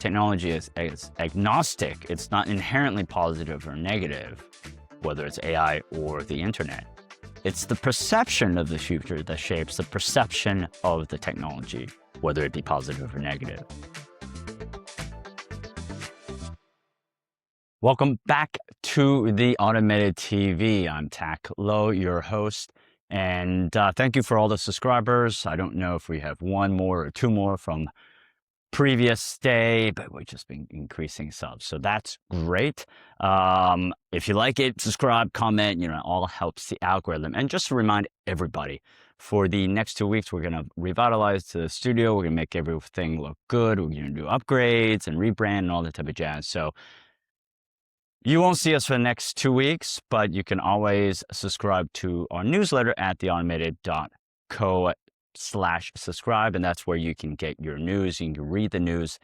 technology is agnostic. It's not inherently positive or negative, whether it's AI or the internet. It's the perception of the future that shapes the perception of the technology, whether it be positive or negative. Welcome back to the Automated TV. I'm Tak Lo, your host, and thank you for all the subscribers. I don't know if we have one more or two more from previous day, but we've just been increasing subs, so that's great. If you like it, subscribe, comment, it all helps the algorithm. And just to remind everybody, for the next 2 weeks, we're going to revitalize the studio. We're going to make everything look good. We're going to do upgrades and rebrand and all that type of jazz. So you won't see us for the next 2 weeks, but you can always subscribe to our newsletter at theautomated.co/subscribe, and that's where you can get your news. You can read the news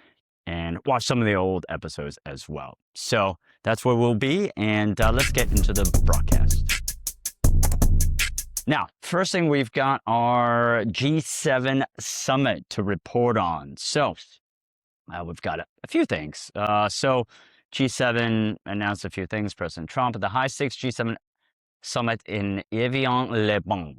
and watch some of the old episodes as well. So that's where we'll be, and let's get into the broadcast. Now, first thing, we've got our G7 summit to report on. So we've got a few things. So G7 announced a few things. President Trump at the high-stakes G7 summit in Evian-les-Bains.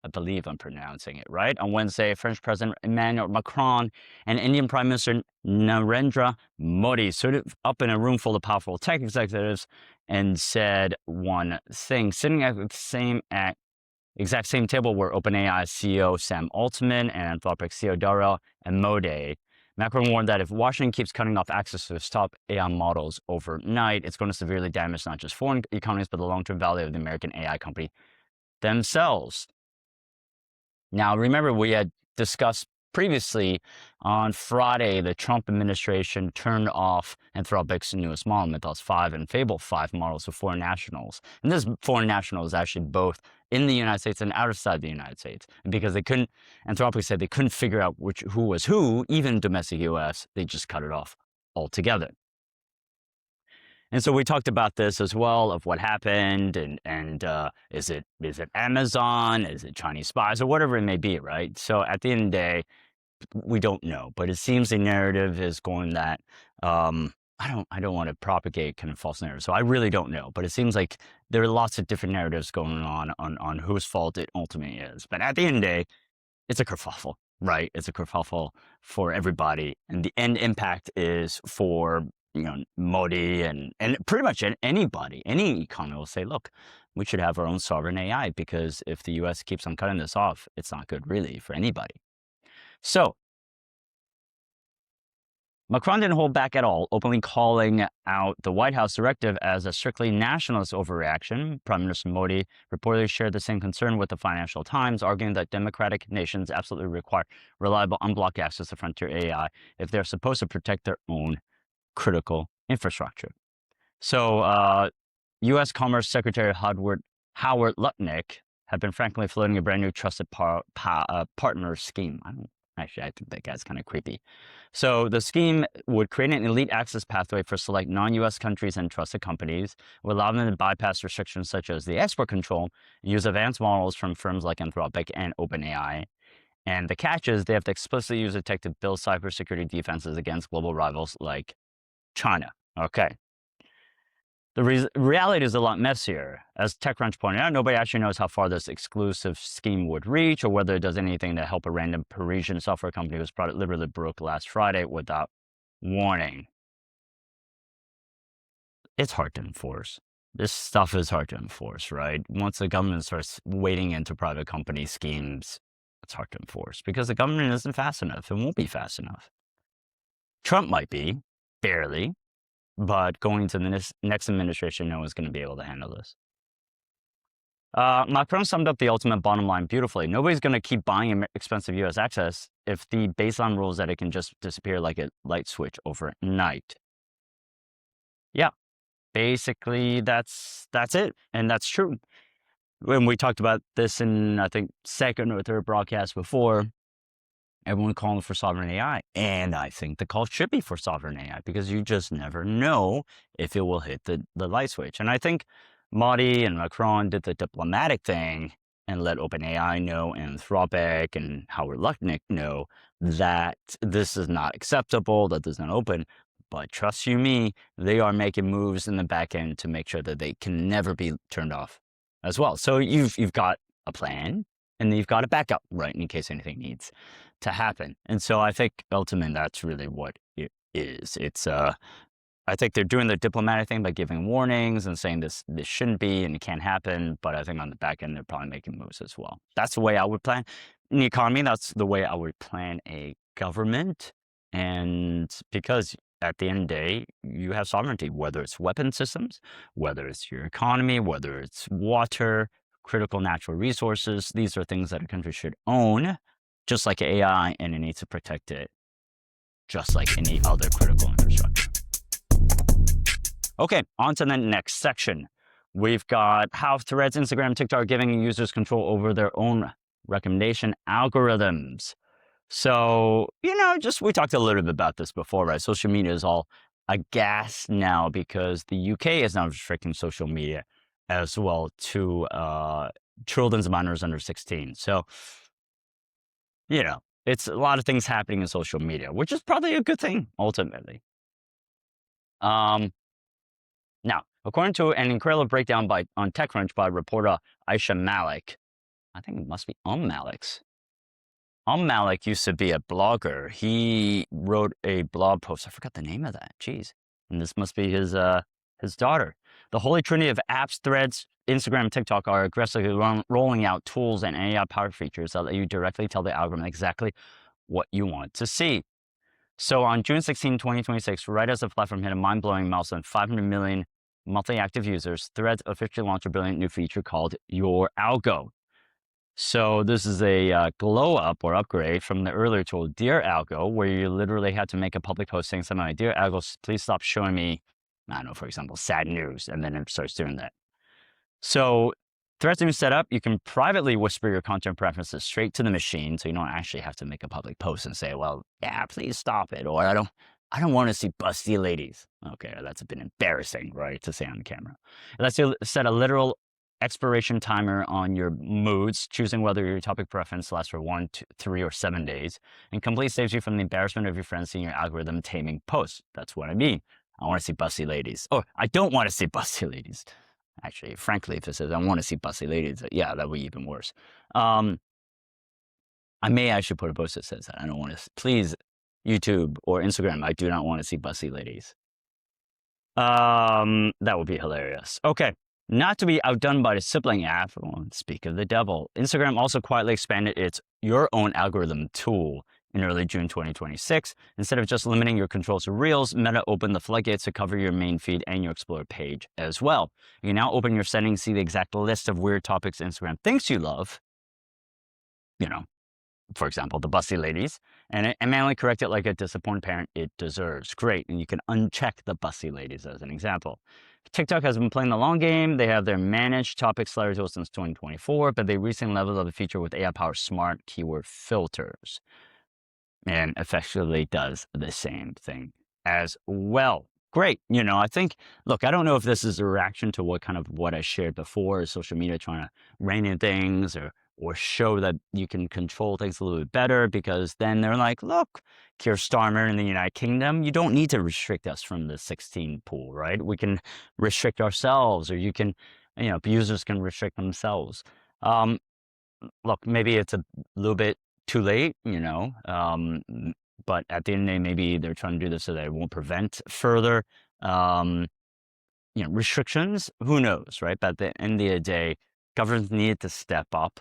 I believe I'm pronouncing it right. On Wednesday, French President Emmanuel Macron and Indian Prime Minister Narendra Modi stood up in a room full of powerful tech executives and said one thing. Sitting at the exact same table were OpenAI CEO Sam Altman and Anthropic CEO Daryl Amodei. Macron warned that if Washington keeps cutting off access to its top AI models overnight, it's going to severely damage not just foreign economies, but the long-term value of the American AI company themselves. Now, remember, we had discussed previously on Friday, the Trump administration turned off Anthropic's newest model, Mythos 5 and Fable 5 models to foreign nationals. And this foreign national is actually both in the United States and outside the United States. And because Anthropic said they couldn't figure out who was who, even domestic US, they just cut it off altogether. And so we talked about this as well, of what happened, and is it Amazon, is it Chinese spies, or whatever it may be, right? So at the end of the day, we don't know, but it seems the narrative is going that I don't want to propagate kind of false narratives, so I really don't know. But it seems like there are lots of different narratives going on whose fault it ultimately is. But at the end of the day, it's a kerfuffle, right? It's a kerfuffle for everybody, and the end impact is for Modi and pretty much anybody, any economy will say, look, we should have our own sovereign AI, because if the US keeps on cutting this off, it's not good really for anybody. So Macron didn't hold back at all, openly calling out the White House directive as a strictly nationalist overreaction. Prime Minister Modi reportedly shared the same concern with the Financial Times, arguing that democratic nations absolutely require reliable unblocked access to frontier AI if they're supposed to protect their own critical infrastructure. So U.S. Commerce Secretary Howard Lutnick had been frankly floating a brand new trusted partner scheme. I think that guy's kind of creepy. So the scheme would create an elite access pathway for select non-U.S. countries and trusted companies, would allow them to bypass restrictions such as the export control and use advanced models from firms like Anthropic and OpenAI. And the catch is they have to explicitly use the tech to build cybersecurity defenses against global rivals like China. Okay. The reality is a lot messier. As TechCrunch pointed out, nobody actually knows how far this exclusive scheme would reach, or whether it does anything to help a random Parisian software company whose product literally broke last Friday without warning. It's hard to enforce. This stuff is hard to enforce, right? Once the government starts wading into private company schemes, it's hard to enforce because the government isn't fast enough. It won't be fast enough. Trump might be, barely, but going to the next administration, no one's going to be able to handle this. Macron summed up the ultimate bottom line beautifully. Nobody's going to keep buying expensive U.S. access if the baseline rule is that it can just disappear like a light switch overnight. Yeah, basically that's it, and that's true. When we talked about this in, I think, second or third broadcast before, everyone calling for sovereign AI. And I think the call should be for sovereign AI, because you just never know if it will hit the light switch. And I think Modi and Macron did the diplomatic thing and let OpenAI know, and Anthropic and Howard Lutnick know. that this is not acceptable, that this is not open. But trust you me, they are making moves in the back end to make sure that they can never be turned off as well. So you've got a plan, and then you've got a backup, right, in case anything needs to happen. And so I think ultimately that's really what it is. It's I think they're doing the diplomatic thing by giving warnings and saying this shouldn't be and it can't happen. But I think on the back end, they're probably making moves as well. That's the way I would plan in the economy. That's the way I would plan a government. And because at the end of the day, you have sovereignty, whether it's weapon systems, whether it's your economy, whether it's water, critical natural resources. These are things that a country should own, just like AI, and it needs to protect it, just like any other critical infrastructure. Okay, on to the next section. We've got how Threads, Instagram, TikTok are giving users control over their own recommendation algorithms. So, we talked a little bit about this before, right? Social media is all aghast now because the UK is now restricting social media as well to children's minors under 16. So, it's a lot of things happening in social media, which is probably a good thing, ultimately. Now, according to an incredible breakdown on TechCrunch by reporter Aisha Malik, I think it must be Malik. Malik used to be a blogger. He wrote a blog post. I forgot the name of that. Jeez. And this must be his daughter. The holy trinity of apps, Threads, Instagram, and TikTok are aggressively rolling out tools and AI-powered features that let you directly tell the algorithm exactly what you want to see. So on June 16, 2026, right as the platform hit a mind-blowing milestone, 500 million monthly active users, Threads officially launched a brilliant new feature called Your Algo. So this is a glow up or upgrade from the earlier tool, Dear Algo, where you literally had to make a public post saying something like, Dear Algo, please stop showing me, I don't know, for example, sad news, and then it starts doing that. So Threads new setup, you can privately whisper your content preferences straight to the machine, so you don't actually have to make a public post and say, well, yeah, please stop it, or I don't want to see busty ladies. Okay, that's a bit embarrassing, right, to say on the camera. It lets you set a literal expiration timer on your moods, choosing whether your topic preference lasts for 1, 2, 3, or 7 days, and completely saves you from the embarrassment of your friends seeing your algorithm taming posts. That's what I mean. I want to see busty ladies. Or I don't want to see busty ladies. Actually, frankly, if it says I want to see busty ladies, yeah, that would be even worse. I may actually put a post that says that. I don't want to, please, YouTube or Instagram, I do not want to see busty ladies. That would be hilarious. Okay. Not to be outdone by the sibling app, well, speak of the devil, Instagram also quietly expanded its Your Own Algorithm tool in early June 2026. Instead of just limiting your controls to Reels, Meta opened the floodgates to cover your main feed and your Explore page as well. You can now open your settings, see the exact list of weird topics Instagram thinks you love. For example, the busty ladies, and manually correct it like a disappointed parent it deserves. Great, and you can uncheck the busty ladies as an example. TikTok has been playing the long game. They have their managed topic slider tool since 2024, but they recently leveled up the feature with AI-powered smart keyword filters, and effectively does the same thing as well. Great. I think, look, I don't know if this is a reaction to what I shared before, social media trying to rein in things or show that you can control things a little bit better, because then they're like, look, Keir Starmer in the United Kingdom, you don't need to restrict us from the 16 pool, right? We can restrict ourselves, or you can, users can restrict themselves. Look, maybe it's a little bit too late, but at the end of the day, maybe they're trying to do this so that it won't prevent further, restrictions. Who knows, right? But at the end of the day, governments need to step up.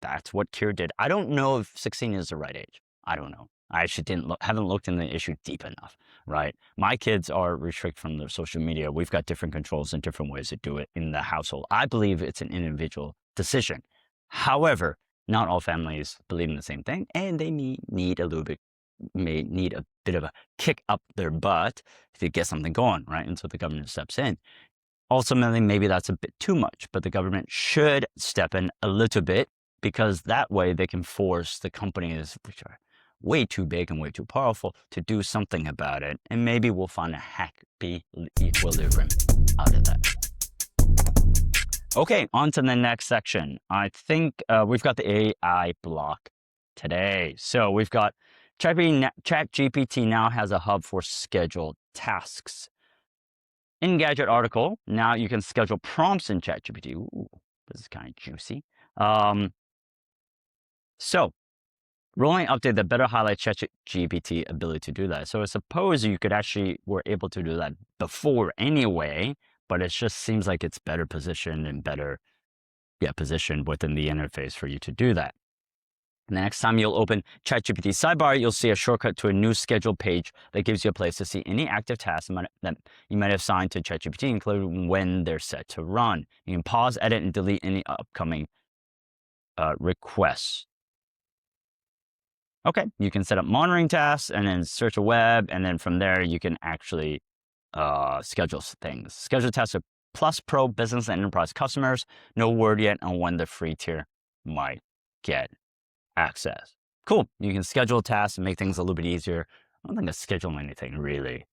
That's what Keir did. I don't know if 16 is the right age. I don't know. I actually haven't looked in the issue deep enough, right? My kids are restricted from their social media. We've got different controls and different ways to do it in the household. I believe it's an individual decision. However, not all families believe in the same thing, and they may need a bit of a kick up their butt to get something going, right? And so the government steps in. Ultimately, maybe that's a bit too much, but the government should step in a little bit, because that way they can force the companies, which are way too big and way too powerful, to do something about it. And maybe we'll find a happy equilibrium out of that. Okay, on to the next section. I think we've got the AI block today. So we've got ChatGPT now has a hub for scheduled tasks. Engadget article, now you can schedule prompts in ChatGPT. Ooh, this is kind of juicy. So, rolling update that better highlights ChatGPT ability to do that. So I suppose you could actually were able to do that before anyway, but it just seems like it's better positioned and better, positioned within the interface for you to do that. And the next time you'll open ChatGPT sidebar, you'll see a shortcut to a new schedule page that gives you a place to see any active tasks that you might have assigned to ChatGPT, including when they're set to run. You can pause, edit, and delete any upcoming requests. Okay, you can set up monitoring tasks and then search a web, and then from there you can actually schedule things. Schedule tasks for Plus Pro business and enterprise customers. No word yet on when the free tier might get access. Cool. You can schedule tasks and make things a little bit easier. I don't think I schedule anything really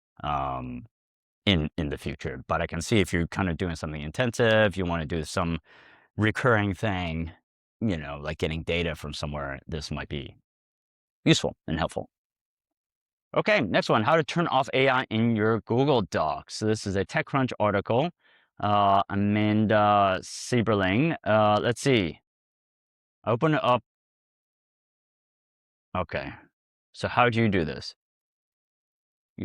in the future, but I can see if you're kind of doing something intensive, you want to do some recurring thing, like getting data from somewhere, this might be useful and helpful. Okay, next one, how to turn off AI in your Google Docs. So this is a TechCrunch article. Amanda Sieberling. Let's see. Open it up. Okay, so how do you do this?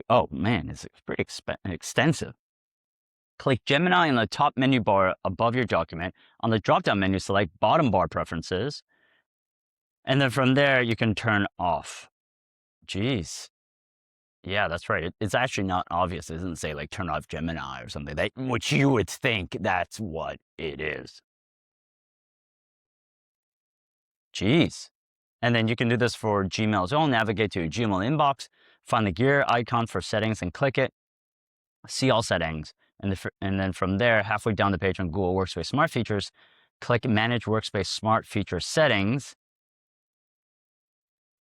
Oh man, it's pretty extensive. Click Gemini in the top menu bar above your document. On the drop-down menu, select bottom bar preferences. And then from there, you can turn off. Jeez. Yeah, that's right. It's actually not obvious. It doesn't say like turn off Gemini or something, which you would think that's what it is. Jeez. And then you can do this for Gmail as well. Navigate to your Gmail inbox, find the gear icon for settings and click it. See all settings. And then from there, halfway down the page on Google Workspace Smart Features, click Manage Workspace Smart Feature Settings.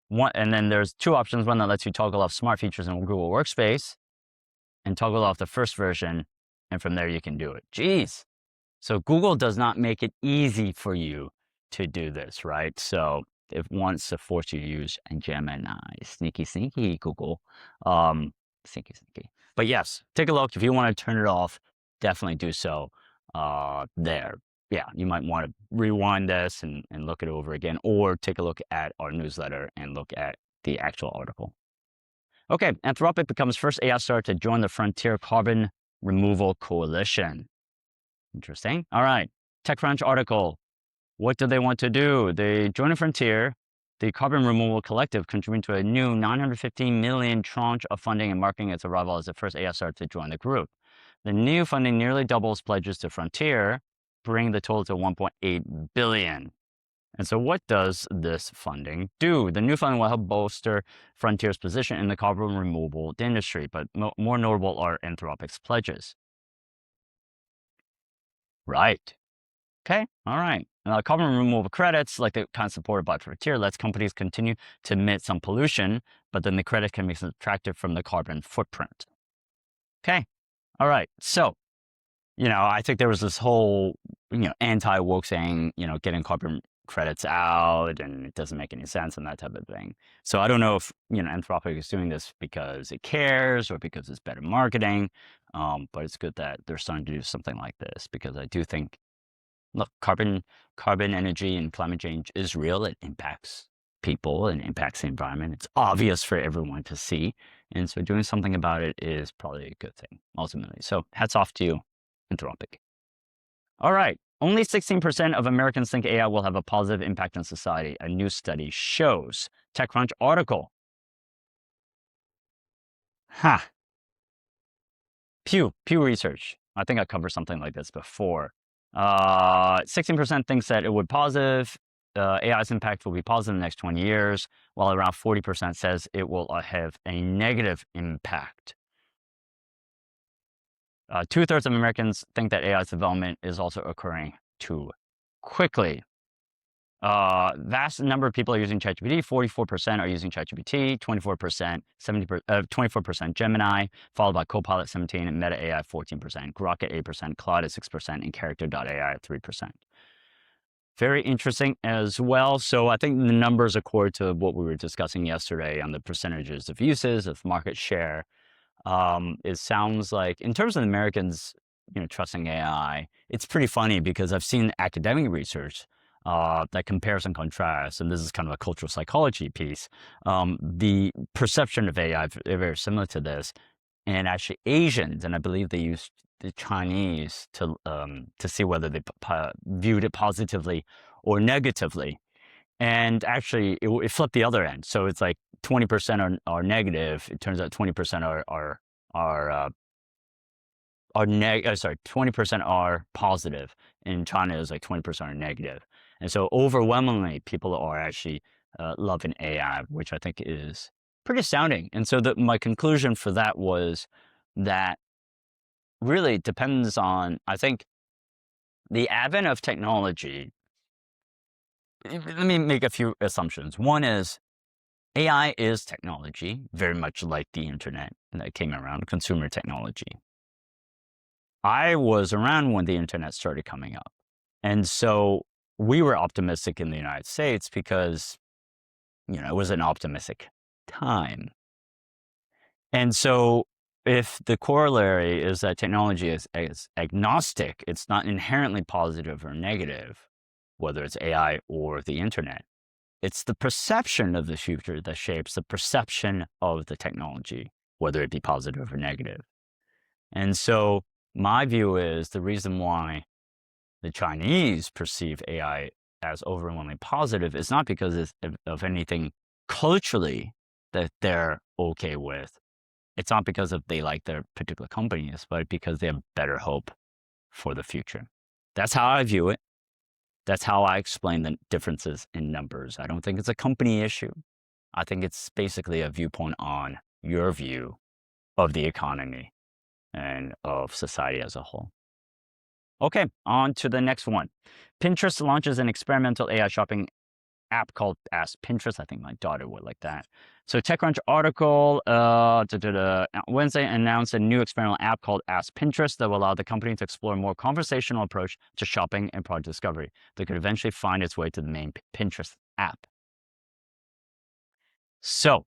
And then there's two options, one that lets you toggle off smart features in Google Workspace and toggle off the first version. And from there, you can do it. Jeez. So Google does not make it easy for you to do this, right? So it wants to force you to use Gemini. Sneaky, sneaky, Google. Sneaky, sneaky. But yes, take a look. If you want to turn it off, definitely do so there. Yeah, you might want to rewind this and look it over again, or take a look at our newsletter and look at the actual article. Okay, Anthropic becomes first AI startup to join the Frontier Carbon Removal Coalition. Interesting. All right, TechCrunch article. What do they want to do? They join a Frontier. The Carbon Removal Collective contributing to a new $950 million tranche of funding and marking its arrival as the first AI startup to join the group. The new funding nearly doubles pledges to Frontier, bring the total to $1.8 billion. And so what does this funding do? The new funding will help bolster Frontier's position in the carbon removal industry, but more notable are Anthropic's pledges. Right. Okay, all right. Carbon removal credits, like the kind supported by Frontier, lets companies continue to emit some pollution, but then the credit can be subtracted from the carbon footprint. Okay, all right. So, I think there was this whole, anti-woke saying, getting carbon credits out and it doesn't make any sense and that type of thing. So I don't know if, Anthropic is doing this because it cares or because it's better marketing, but it's good that they're starting to do something like this, because I do think, look, carbon energy and climate change is real. It impacts people and impacts the environment. It's obvious for everyone to see. And so doing something about it is probably a good thing, ultimately. So hats off to you, Anthropic. All right. Only 16% of Americans think AI will have a positive impact on society, a new study shows. TechCrunch article. Pew Research. I think I covered something like this before. 16% thinks that it would positive. AI's impact will be positive in the next 20 years, while around 40% says it will have a negative impact. 2/3 of Americans think that AI's development is also occurring too quickly. Vast number of people are using ChatGPT. 44% are using ChatGPT, 24%, 24% Gemini, followed by Copilot 17% and Meta AI 14%, Grok at 8%, Claude at 6%, and Character.ai at 3%. Very interesting as well. So I think the numbers accord to what we were discussing yesterday on the percentages of uses of market share. It sounds like in terms of Americans, trusting AI, it's pretty funny because I've seen academic research that compares and contrasts, and this is kind of a cultural psychology piece. The perception of AI is very similar to this, and actually Asians, and I believe they used the Chinese to see whether they viewed it positively or negatively. And actually, it flipped the other end. So it's like 20% are negative. It turns out 20% sorry, 20% are positive. In China, it's like 20% are negative. And so overwhelmingly, people are actually loving AI, which I think is pretty astounding. And so my conclusion for that was that really depends on, I think, the advent of technology. Let me make a few assumptions. One is AI is technology, very much like the internet that came around, consumer technology. I was around when the internet started coming up. And so we were optimistic in the United States because, it was an optimistic time. And so if the corollary is that technology is agnostic, it's not inherently positive or negative, whether it's AI or the internet. It's the perception of the future that shapes the perception of the technology, whether it be positive or negative. And so my view is the reason why the Chinese perceive AI as overwhelmingly positive is not because of anything culturally that they're okay with. It's not because of they like their particular companies, but because they have better hope for the future. That's how I view it. That's how I explain the differences in numbers. I don't think it's a company issue. I think it's basically a viewpoint on your view of the economy and of society as a whole. Okay, on to the next one. Pinterest launches an experimental AI shopping app called Ask Pinterest. I think my daughter would like that. So TechCrunch article, Wednesday announced a new experimental app called Ask Pinterest that will allow the company to explore a more conversational approach to shopping and product discovery that could eventually find its way to the main Pinterest app. So,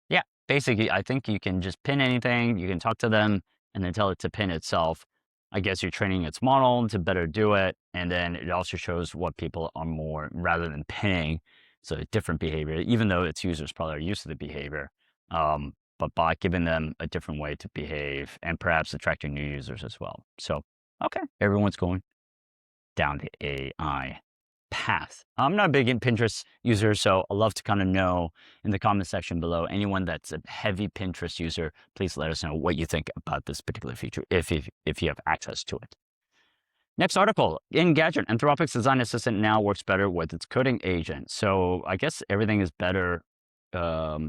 yeah, basically, I think you can just pin anything, you can talk to them, and then tell it to pin itself. I guess you're training its model to better do it. And then it also shows what people are more, rather than pinning, so different behavior, even though its users probably are used to the behavior. But by giving them a different way to behave and perhaps attracting new users as well. So, okay, everyone's going down the AI path. I'm not a big Pinterest user, so I'd love to kind of know in the comment section below, anyone that's a heavy Pinterest user, please let us know what you think about this particular feature, if you have access to it. Next article, Engadget, Anthropic's design assistant now works better with its coding agent. So I guess everything is better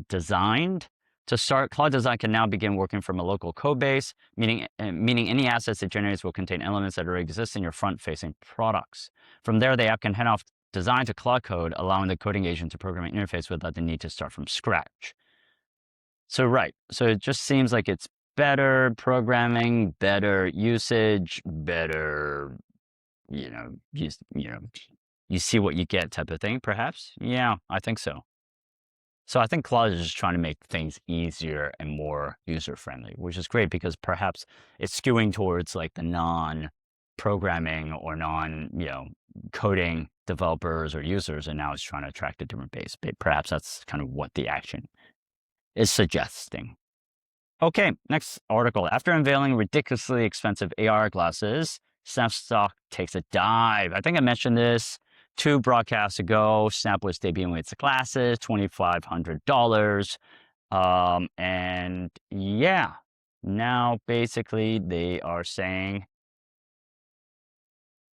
designed. To start, Cloud Design can now begin working from a local code base, meaning any assets it generates will contain elements that already exist in your front-facing products. From there, the app can hand off design to Cloud Code, allowing the coding agent to program an interface without the need to start from scratch. So right, so it just seems like it's better programming, better usage, better, you see what you get type of thing, perhaps? Yeah, I think so. So I think Claude is just trying to make things easier and more user-friendly, which is great because perhaps it's skewing towards like the non-programming or coding developers or users, and now it's trying to attract a different base. But perhaps that's kind of what the action is suggesting. Okay, next article. After unveiling ridiculously expensive AR glasses, Snap stock takes a dive. I think I mentioned this 2 broadcasts ago. Snap was debuting its glasses, $2,500. And yeah, now basically they are saying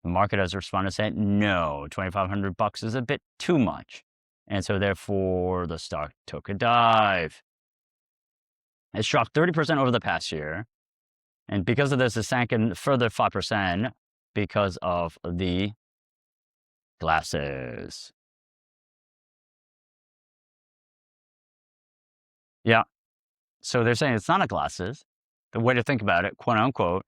the market has responded saying, no, $2,500 is a bit too much. And so therefore the stock took a dive. It's dropped 30% over the past year. And because of this, it sank in further 5% because of the glasses. Yeah. So they're saying it's not a glasses. The way to think about it, quote unquote,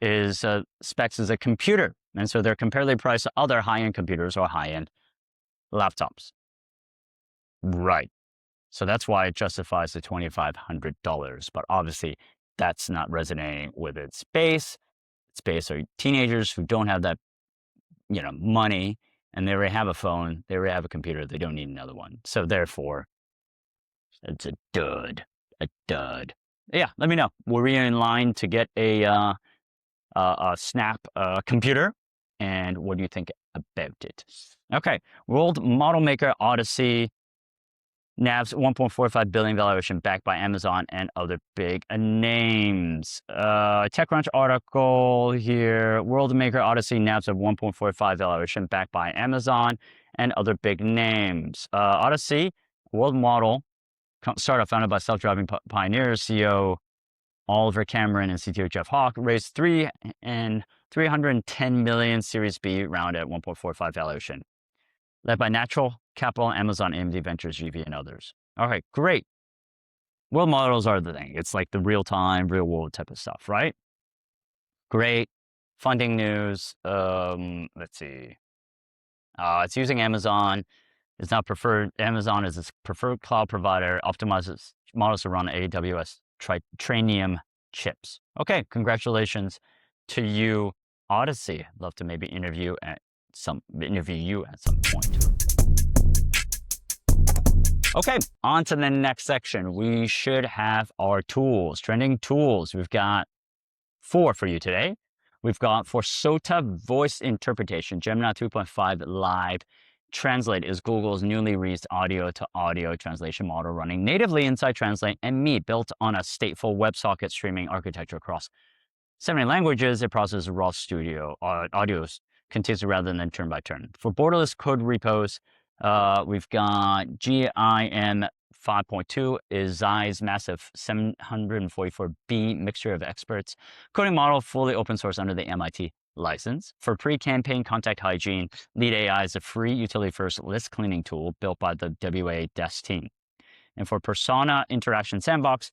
is Specs is a computer And so they're comparatively priced to other high-end computers or high-end laptops. Right. So that's why it justifies the $2,500. But obviously, that's not resonating with its base. Its base are teenagers who don't have that, money, and they already have a phone, they already have a computer, they don't need another one. So therefore, it's a dud. A dud. Yeah, let me know. Were we in line to get a Snap computer? And what do you think about it? Okay, world model maker Odyssey. NAV's 1.45 billion valuation backed by Amazon and other big names. TechCrunch article here. World maker Odyssey NAV's of 1.45 valuation backed by Amazon and other big names. Odyssey, world model startup founded by self-driving pioneers, CEO Oliver Cameron and CTO Jeff Hawk, raised 310 million Series B round at 1.45 valuation, led by Natural Capital, Amazon, AMD Ventures, GV, and others. Okay, great. World models are the thing. It's like the real-time, real-world type of stuff, right? Great. Funding news. Let's see. It's using Amazon. It's not preferred. Amazon is its preferred cloud provider. Optimizes models to run AWS Trainium chips. Okay, congratulations to you, Odyssey. Love to maybe interview you at some point. Okay, on to the next section. We should have our tools, trending tools. We've got 4 for you today. We've got for SOTA voice interpretation, Gemini 2.5 Live Translate is Google's newly released audio-to-audio translation model running natively inside Translate and Me, built on a stateful WebSocket streaming architecture across 70 languages. It processes raw studio audios continuously rather than turn by turn. For borderless code repos, we've got GIM 5.2 is Zai's massive 744B mixture of experts coding model, fully open source under the MIT license. For pre-campaign contact hygiene, Lead AI is a free utility-first list cleaning tool built by the WA Desk team. And for persona interaction sandbox,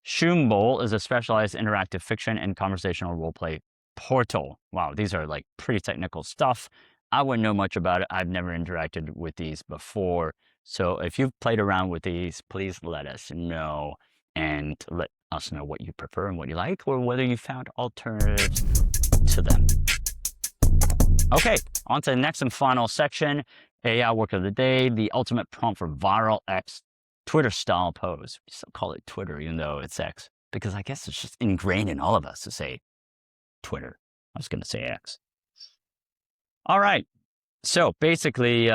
Shumble is a specialized interactive fiction and conversational roleplay portal. Wow, these are like pretty technical stuff. I wouldn't know much about it. I've never interacted with these before. So if you've played around with these, please let us know and let us know what you prefer and what you like, or whether you found alternatives to them. Okay, on to the next and final section, AI work of the day, the ultimate prompt for viral X Twitter style pose. We still call it Twitter, even though it's X, because I guess it's just ingrained in all of us to say Twitter. I was going to say X. All right. So basically,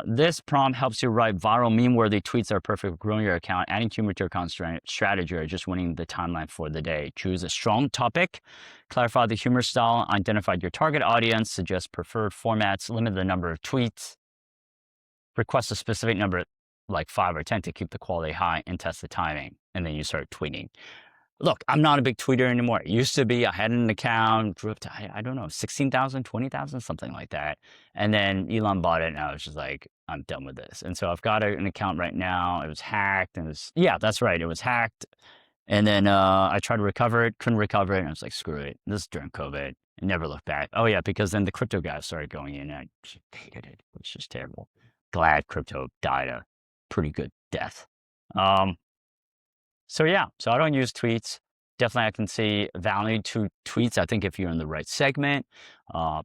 this prompt helps you write viral meme-worthy tweets that are perfect for growing your account, adding humor to your account strategy, or just winning the timeline for the day. Choose a strong topic, clarify the humor style, identify your target audience, suggest preferred formats, limit the number of tweets, request a specific number, like 5 or 10, to keep the quality high, and test the timing. And then you start tweeting. Look, I'm not a big tweeter anymore. It used to be. I had an account, grew up to, I don't know, 16,000, 20,000, something like that. And then Elon bought it, and I was just like, I'm done with this. And so I've got an account right now. It was hacked, and yeah, that's right. It was hacked. And then I tried to recover it, couldn't recover it. And I was like, screw it. This is during COVID. I never looked back. Oh yeah, because then the crypto guys started going in, and I just hated it. It was just terrible. Glad crypto died a pretty good death. So yeah, so I don't use tweets. Definitely I can see value to tweets. I think if you're in the right segment,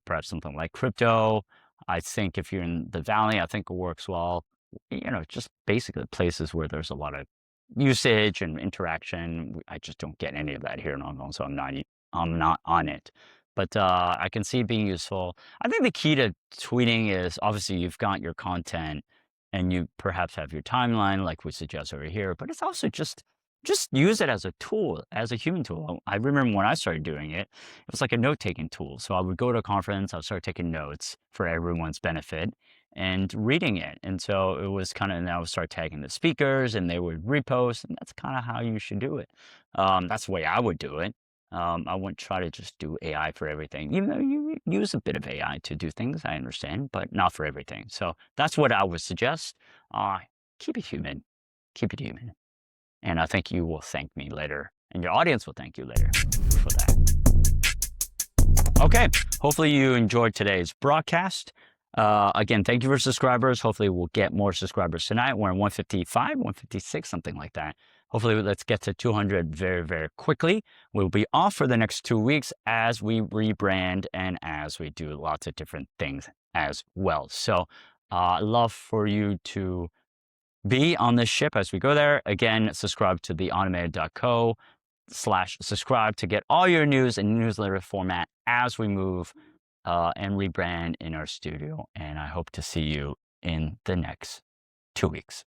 perhaps something like crypto, I think if you're in the Valley, I think it works well. Just basically places where there's a lot of usage and interaction. I just don't get any of that here in Hong Kong, so I'm not on it. But I can see it being useful. I think the key to tweeting is, obviously you've got your content and you perhaps have your timeline like we suggest over here, but it's also just use it as a tool, as a human tool. I remember when I started doing it, it was like a note-taking tool. So I would go to a conference, I would start taking notes for everyone's benefit and reading it. And so it was kind of, and I would start tagging the speakers and they would repost, and that's kind of how you should do it. That's the way I would do it. I wouldn't try to just do AI for everything, even though you use a bit of AI to do things, I understand, but not for everything. So that's what I would suggest. Keep it human. Keep it human. And I think you will thank me later, and your audience will thank you later for that. Okay, hopefully you enjoyed today's broadcast. Again, thank you for subscribers. Hopefully we'll get more subscribers tonight. We're in 155, 156, something like that. Hopefully let's get to 200 very, very quickly. We'll be off for the next 2 weeks as we rebrand and as we do lots of different things as well. So I'd love for you to be on this ship as we go there. Again, subscribe to theautomated.co/subscribe to get all your news in newsletter format as we move and rebrand in our studio. And I hope to see you in the next 2 weeks.